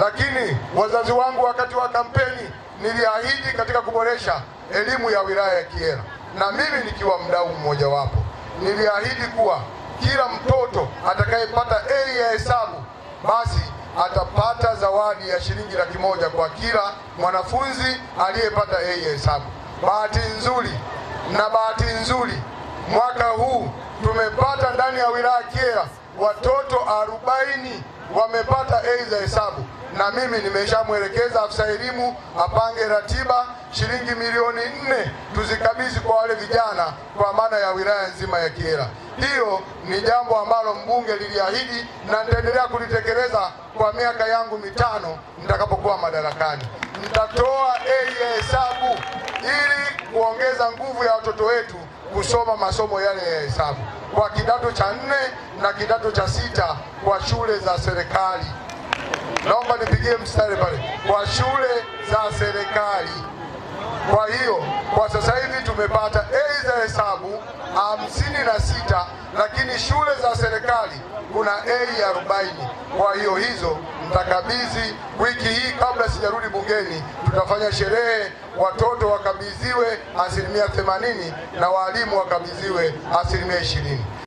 Lakini wazazi wangu, wakati wa kampeni niliahidi katika kuboresha elimu ya wilaya ya Kyela, na mimi nikiwa mdau mmojawapo, niliahidi kuwa kila mtoto atakayepata A ya hesabu basi atapata zawadi ya shilingi 100,000 kwa kila mwanafunzi aliyepata A ya hesabu. Bahati nzuri mwaka huu tumepata ndani ya wilaya ya Kyela watoto 40 wamepata A za hesabu, na mimi nimeshamwelekeza afisa elimu apange ratiba shilingi milioni 4 tuzikabidhi kwa wale vijana kwa maana ya wilaya nzima ya Kyela. Hiyo ni jambo ambalo mbunge liliahidi na nitaendelea kulitekeleza kwa miaka yangu 5 nitakapokuwa madarakani. Nitatoa A ya hesabu ili kuongeza nguvu ya watoto wetu kusoma masomo yale ya hesabu kwa kidato cha 4 na kidato cha 6 kwa shule za serikali. Naomba nipigie mstari pale, kwa shule za serikali. Kwa hiyo kwa sasa hivi tumepata A za hesabu 56, lakini shule za serikali kuna A ya 40. Kwa hiyo hizo mtakabidhi wiki hii, kabla sijarudi bungeni tutafanya sherehe, watoto wakabidhiwe 80% na walimu wakabidhiwe 20%.